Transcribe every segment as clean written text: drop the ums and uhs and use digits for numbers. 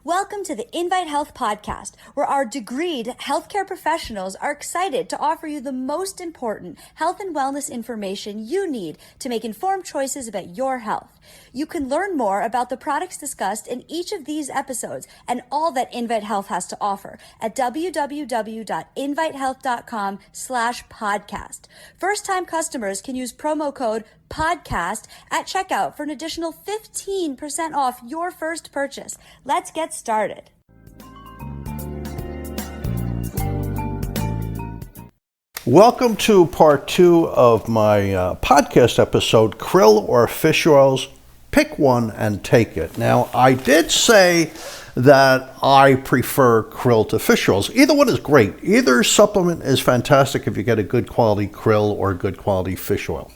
Welcome to the Invite Health podcast, where our degreed healthcare professionals are excited to offer you the most important health and wellness information you need to make informed choices about your health. You can learn more about the products discussed in each of these episodes and all that Invite Health has to offer at www.invitehealth.com/podcast. First-time customers can use promo code podcast at checkout for an additional 15% off your first purchase. Let's get started. Welcome to part 2 of my podcast episode, Krill or Fish Oils. Pick one and take it. Now, I did say that I prefer krill to fish oils. Either one is great. Either supplement is fantastic if you get a good quality krill or a good quality fish oil.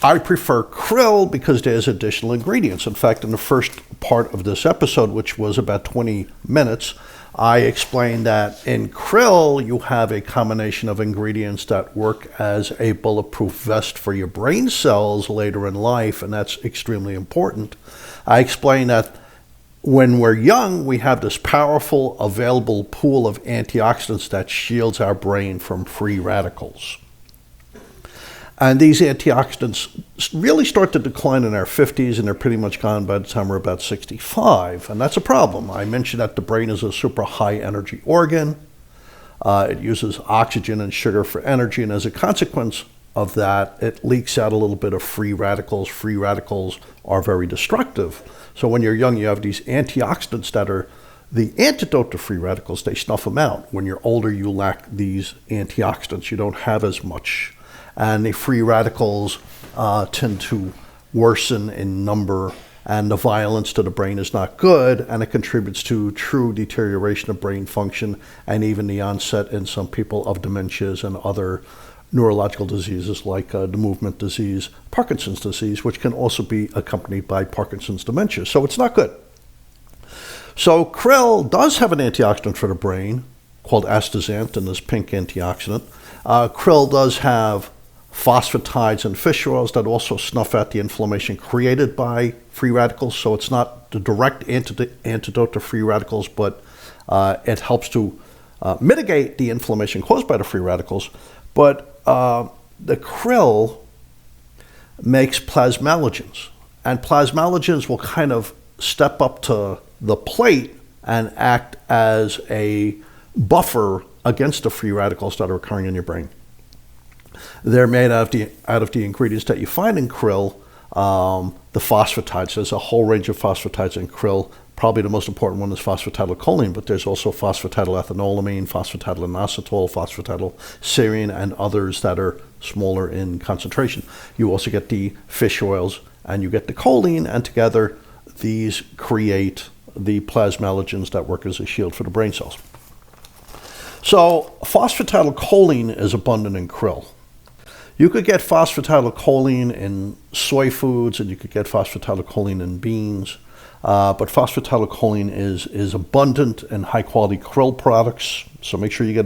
I prefer krill because there's additional ingredients. In fact, in the first part of this episode, which was about 20 minutes, I explained that in krill, you have a combination of ingredients that work as a bulletproof vest for your brain cells later in life, and that's extremely important. I explained that when we're young, we have this powerful, available pool of antioxidants that shields our brain from free radicals. And these antioxidants really start to decline in our 50s, and they're pretty much gone by the time we're about 65. And that's a problem. I mentioned that the brain is a super high energy organ. It uses oxygen and sugar for energy, and as a consequence of that, it leaks out a little bit of free radicals. Free radicals are very destructive. So when you're young, you have these antioxidants that are the antidote to free radicals. They snuff them out. When you're older, you lack these antioxidants. You don't have as much. And the free radicals tend to worsen in number, and the violence to the brain is not good, and it contributes to true deterioration of brain function and even the onset in some people of dementias and other neurological diseases like the movement disease, Parkinson's disease, which can also be accompanied by Parkinson's dementia. So it's not good. So krill does have an antioxidant for the brain called astaxanthin, this pink antioxidant. Krill does have phosphatides and fish oils that also snuff out the inflammation created by free radicals. So it's not the direct antidote to free radicals, but it helps to mitigate the inflammation caused by the free radicals. But the krill makes plasmalogens, and plasmalogens will kind of step up to the plate and act as a buffer against the free radicals that are occurring in your brain. They're made out of the ingredients that you find in krill, the phosphatides. There's a whole range of phosphatides in krill. Probably the most important one is phosphatidylcholine, but there's also phosphatidylethynolamine, phosphatidylinositol, phosphatidylserine, and others that are smaller in concentration. You also get the fish oils, and you get the choline, and together these create the plasmalogens that work as a shield for the brain cells. So phosphatidylcholine is abundant in krill. You could get phosphatidylcholine in soy foods, and you could get phosphatidylcholine in beans. But phosphatidylcholine is abundant in high-quality krill products. So make sure you get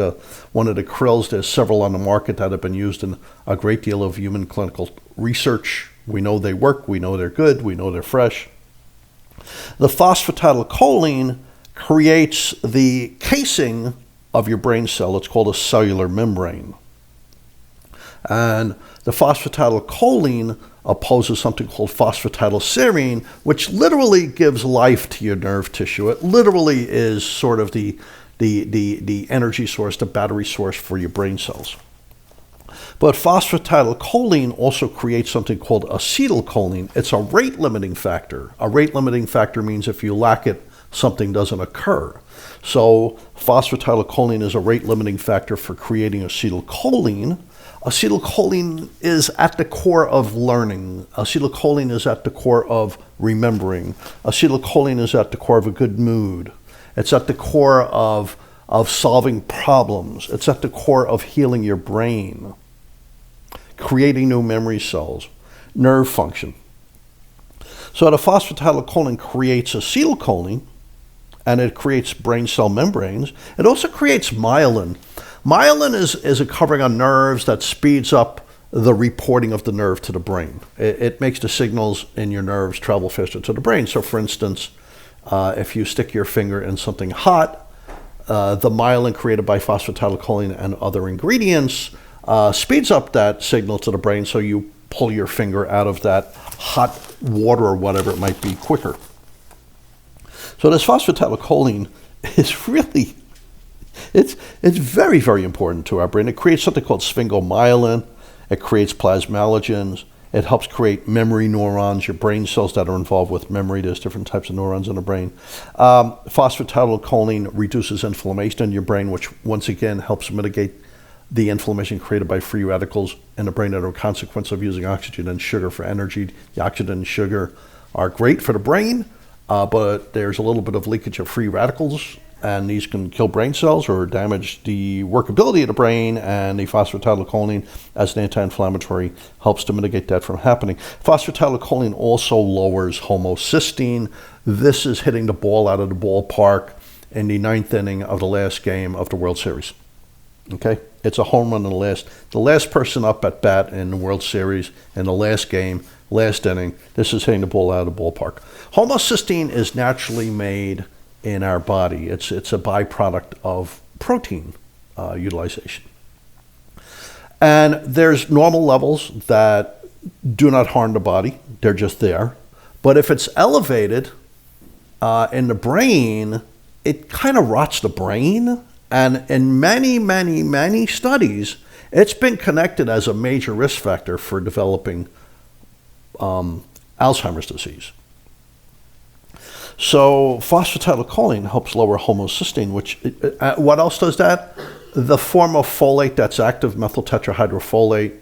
one of the krills. There's several on the market that have been used in a great deal of human clinical research. We know they work. We know they're good. We know they're fresh. The phosphatidylcholine creates the casing of your brain cell. It's called a cellular membrane. And the phosphatidylcholine opposes something called phosphatidylserine, which literally gives life to your nerve tissue. It literally is sort of the energy source, the battery source for your brain cells. But phosphatidylcholine also creates something called acetylcholine. It's a rate-limiting factor. A rate-limiting factor means if you lack it, something doesn't occur. So phosphatidylcholine is a rate-limiting factor for creating acetylcholine. Acetylcholine is at the core of learning. Acetylcholine is at the core of remembering. Acetylcholine is at the core of a good mood. It's at the core of solving problems. It's at the core of healing your brain, creating new memory cells, nerve function. So the phosphatidylcholine creates acetylcholine, and it creates brain cell membranes. It also creates myelin. Myelin is a covering on nerves that speeds up the reporting of the nerve to the brain. It makes the signals in your nerves travel faster to the brain. So for instance, If you stick your finger in something hot, the myelin created by phosphatidylcholine and other ingredients speeds up that signal to the brain, so you pull your finger out of that hot water or whatever it might be quicker. So this phosphatidylcholine is really, it's very, very important to our brain. It creates something called sphingomyelin. It creates plasmalogens. It helps create memory neurons, your brain cells that are involved with memory. There's different types of neurons in the brain. Phosphatidylcholine reduces inflammation in your brain, which once again helps mitigate the inflammation created by free radicals in the brain that are a consequence of using oxygen and sugar for energy. The oxygen and sugar are great for the brain, but there's a little bit of leakage of free radicals, and these can kill brain cells or damage the workability of the brain, and the phosphatidylcholine as an anti-inflammatory helps to mitigate that from happening. Phosphatidylcholine also lowers homocysteine. This is hitting the ball out of the ballpark in the 9th inning of the last game of the World Series. Okay? It's a home run in the last person up at bat in the World Series in the last game, last inning. This is hitting the ball out of the ballpark. Homocysteine is naturally made in our body. It's a byproduct of protein utilization. And there's normal levels that do not harm the body. They're just there. But if it's elevated in the brain, it kind of rots the brain. And in many, many, many studies, it's been connected as a major risk factor for developing Alzheimer's disease. So phosphatidylcholine helps lower homocysteine, which, what else does that? The form of folate that's active, methyl tetrahydrofolate,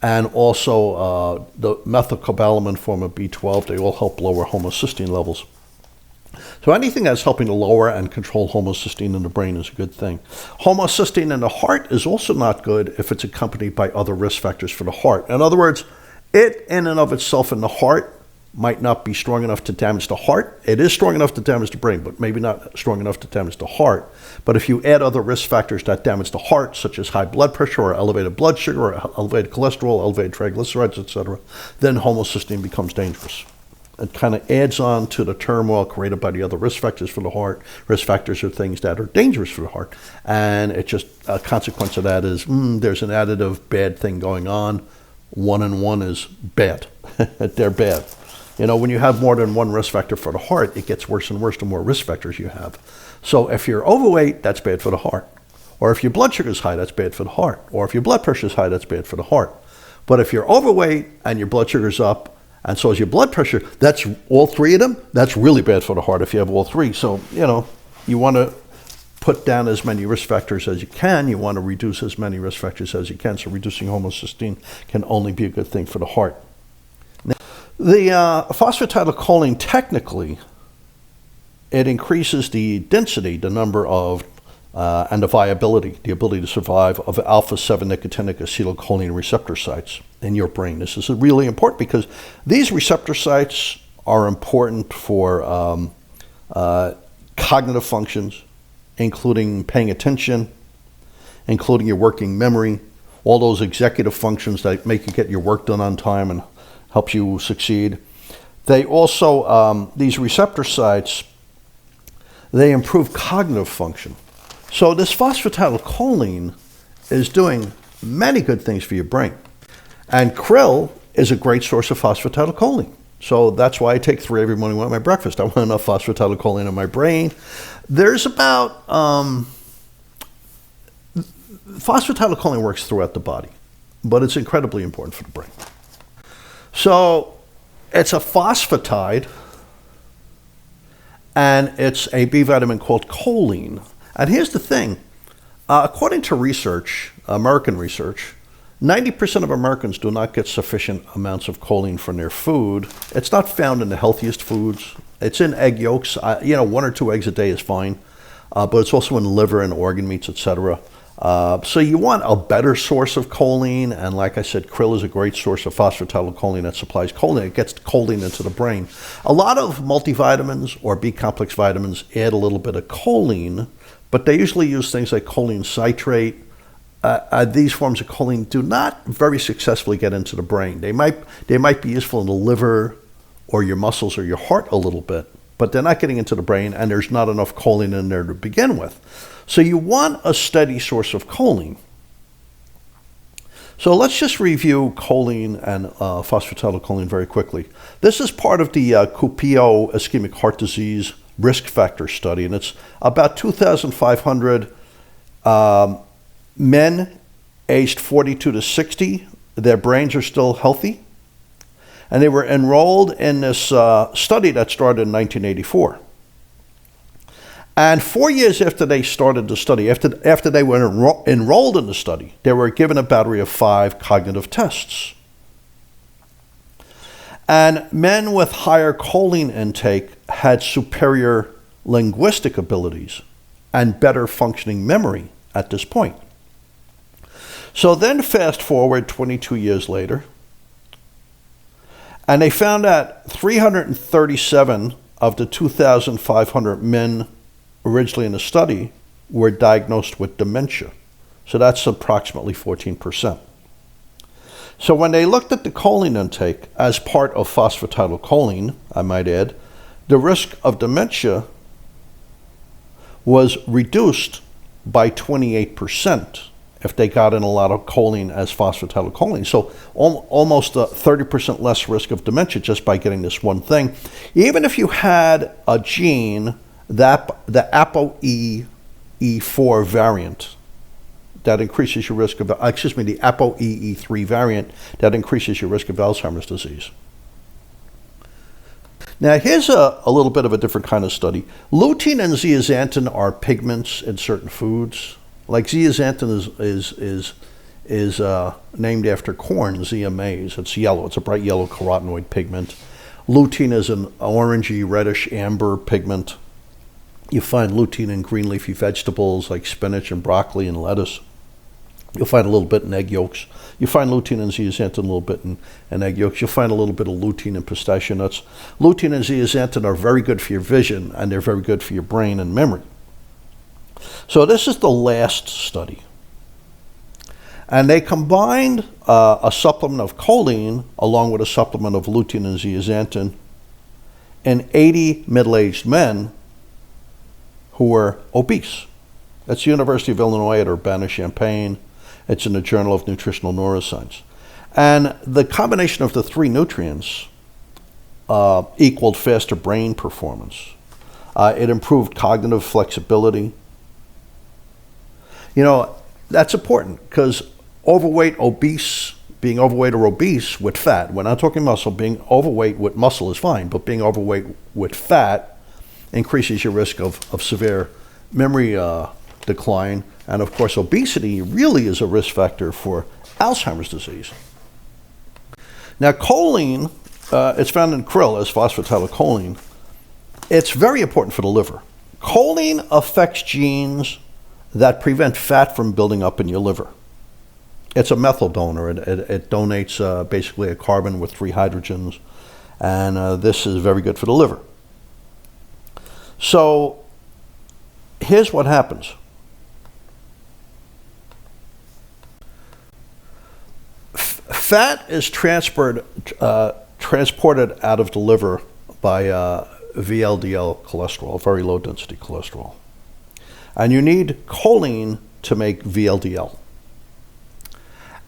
and also the methylcobalamin form of B12, they all help lower homocysteine levels. So anything that's helping to lower and control homocysteine in the brain is a good thing. Homocysteine in the heart is also not good if it's accompanied by other risk factors for the heart. In other words, it in and of itself in the heart might not be strong enough to damage the heart. It is strong enough to damage the brain, but maybe not strong enough to damage the heart. But if you add other risk factors that damage the heart, such as high blood pressure or elevated blood sugar or elevated cholesterol, elevated triglycerides, etc., then homocysteine becomes dangerous. It kind of adds on to the turmoil created by the other risk factors for the heart. Risk factors are things that are dangerous for the heart. And it just, a consequence of that is there's an additive bad thing going on. 1 and 1 is bad. They're bad. You know, when you have more than one risk factor for the heart, it gets worse and worse the more risk factors you have. So if you're overweight, that's bad for the heart. Or if your blood sugar is high, that's bad for the heart. Or if your blood pressure is high, that's bad for the heart. But if you're overweight and your blood sugar is up, and so is your blood pressure, that's all three of them, that's really bad for the heart if you have all three. So, you know, you want to put down as many risk factors as you can. You want to reduce as many risk factors as you can. So reducing homocysteine can only be a good thing for the heart. Now, the phosphatidylcholine, technically, it increases the density, the number of, and the viability, the ability to survive of alpha-7 nicotinic acetylcholine receptor sites in your brain. This is really important because these receptor sites are important for cognitive functions, including paying attention, including your working memory, all those executive functions that make you get your work done on time and helps you succeed. They also, these receptor sites, they improve cognitive function. So this phosphatidylcholine is doing many good things for your brain. And krill is a great source of phosphatidylcholine. So that's why I take 3 every morning with my breakfast. I want enough phosphatidylcholine in my brain. There's about, phosphatidylcholine works throughout the body, but it's incredibly important for the brain. So it's a phosphatide, and it's a B vitamin called choline. And here's the thing, according to research, American research, 90% of Americans do not get sufficient amounts of choline from their food. It's not found in the healthiest foods. It's in egg yolks. 1 or 2 eggs a day is fine, but it's also in liver and organ meats, etc. So you want a better source of choline, and like I said, krill is a great source of phosphatidylcholine that supplies choline. It gets choline into the brain. A lot of multivitamins or B-complex vitamins add a little bit of choline, but they usually use things like choline citrate. These forms of choline do not very successfully get into the brain. They might be useful in the liver or your muscles or your heart a little bit, but they're not getting into the brain, and there's not enough choline in there to begin with. So you want a steady source of choline. So let's just review choline and phosphatidylcholine very quickly. This is part of the Cupio ischemic heart disease risk factor study, and it's about 2,500 men aged 42 to 60. Their brains are still healthy, and they were enrolled in this study that started in 1984. And 4 years after they started the study, after they were enrolled in the study, they were given a battery of 5 cognitive tests. And men with higher choline intake had superior linguistic abilities and better functioning memory at this point. So then fast forward 22 years later, and they found that 337 of the 2,500 men originally in the study were diagnosed with dementia. So that's approximately 14%. So when they looked at the choline intake as part of phosphatidylcholine, I might add, the risk of dementia was reduced by 28% if they got in a lot of choline as phosphatidylcholine. So almost a 30% less risk of dementia just by getting this one thing. Even if you had a gene, that the ApoE4 variant, that increases your risk of, the ApoE3 variant, that increases your risk of Alzheimer's disease. Now here's a little bit of a different kind of study. Lutein and zeaxanthin are pigments in certain foods. Like zeaxanthin is named after corn, zea mays. It's yellow. It's a bright yellow carotenoid pigment. Lutein is an orangey, reddish, amber pigment. You find lutein in green leafy vegetables like spinach and broccoli and lettuce. You'll find a little bit in egg yolks. You find lutein and zeaxanthin a little bit in egg yolks. You'll find a little bit of lutein in pistachio nuts. Lutein and zeaxanthin are very good for your vision, and they're very good for your brain and memory. So this is the last study. And they combined a supplement of choline along with a supplement of lutein and zeaxanthin in 80 middle-aged men who were obese. That's the University of Illinois at Urbana-Champaign. It's in the Journal of Nutritional Neuroscience. And the combination of the 3 nutrients equaled faster brain performance. It improved cognitive flexibility. You know, that's important because being overweight or obese with fat, we're not talking muscle, being overweight with muscle is fine, but being overweight with fat increases your risk of severe memory decline. And of course, obesity really is a risk factor for Alzheimer's disease. Now, choline, it's found in krill as phosphatidylcholine. It's very important for the liver. Choline affects genes that prevent fat from building up in your liver. It's a methyl donor. It donates basically a carbon with 3 hydrogens, and this is very good for the liver. So here's what happens. Fat is transported out of the liver by VLDL cholesterol, very low density cholesterol. And you need choline to make VLDL.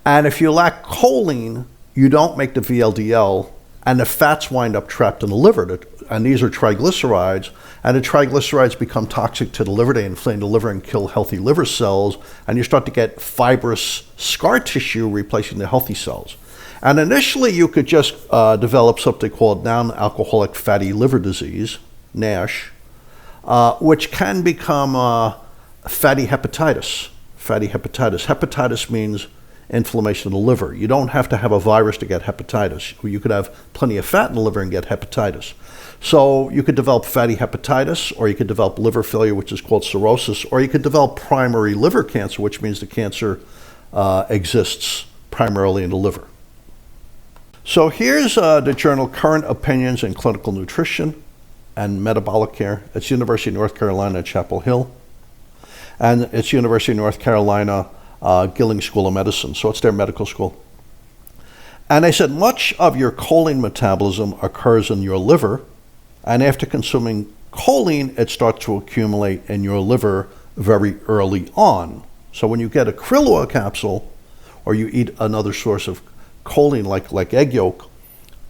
And if you lack choline, you don't make the VLDL, and the fats wind up trapped in the liver. And these are triglycerides, and the triglycerides become toxic to the liver. They inflame the liver and kill healthy liver cells, and you start to get fibrous scar tissue replacing the healthy cells. And initially, you could just develop something called non-alcoholic fatty liver disease, NASH, which can become fatty hepatitis. Fatty hepatitis. Hepatitis means inflammation of the liver. You don't have to have a virus to get hepatitis. You could have plenty of fat in the liver and get hepatitis. So you could develop fatty hepatitis, or you could develop liver failure, which is called cirrhosis, or you could develop primary liver cancer, which means the cancer exists primarily in the liver. So here's the journal Current Opinions in Clinical Nutrition and Metabolic Care. It's University of North Carolina at Chapel Hill. And it's University of North Carolina Gilling School of Medicine. So it's their medical school. And they said much of your choline metabolism occurs in your liver, And after consuming choline, it starts to accumulate in your liver very early on. So when you get a krill oil capsule, or you eat another source of choline like egg yolk,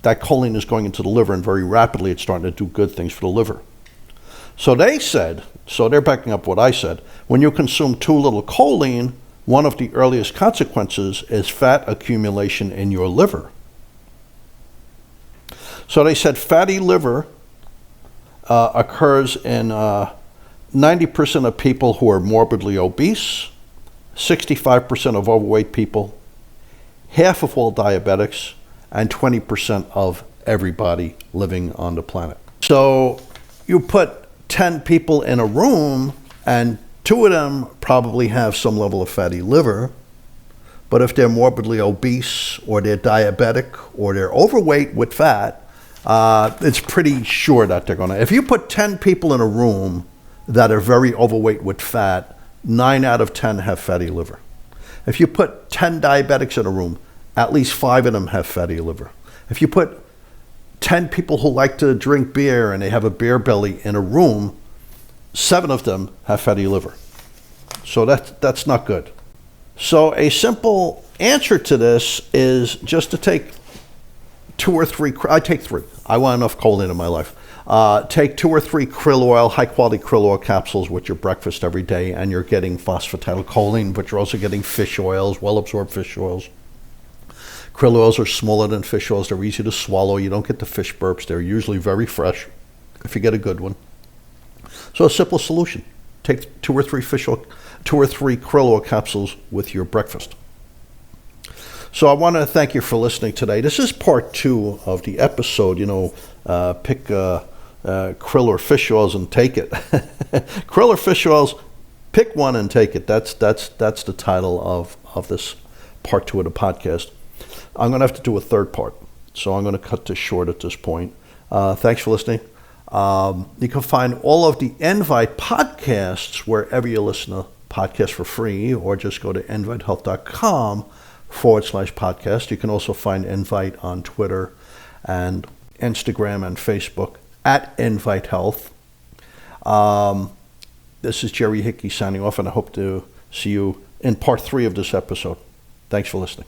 that choline is going into the liver, and very rapidly it's starting to do good things for the liver. So they're backing up what I said. When you consume too little choline, one of the earliest consequences is fat accumulation in your liver. So they said fatty liver occurs in 90% of people who are morbidly obese, 65% of overweight people, half of all diabetics, and 20% of everybody living on the planet. So you put 10 people in a room, and 2 of them probably have some level of fatty liver. But if they're morbidly obese, or they're diabetic, or they're overweight with fat, it's pretty sure that they're going to. If you put 10 people in a room that are very overweight with fat, 9 out of 10 have fatty liver. If you put 10 diabetics in a room, at least 5 of them have fatty liver. If you put 10 people who like to drink beer and they have a beer belly in a room, 7 of them have fatty liver. So that's not good. So a simple answer to this is just to take 2 or 3, I take 3. I want enough choline in my life. Take 2 or 3 krill oil, high quality krill oil capsules with your breakfast every day, and you're getting phosphatidylcholine, but you're also getting fish oils, well absorbed fish oils. Krill oils are smaller than fish oils. They're easy to swallow. You don't get the fish burps. They're usually very fresh if you get a good one. So a simple solution. Take 2 or 3 krill oil capsules with your breakfast. So I want to thank you for listening today. This is part 2 of the episode. Pick krill or fish oils and take it. Krill or fish oils, pick one and take it. That's the title of this part 2 of the podcast. I'm going to have to do a third part, so I'm going to cut this short at this point. Thanks for listening. You can find all of the Invite podcasts wherever you listen to podcasts for free, or just go to invitehealth.com/podcast. You can also find Invite on Twitter and Instagram and Facebook at Invite Health. This is Jerry Hickey signing off, and I hope to see you in part 3 of this episode. Thanks for listening.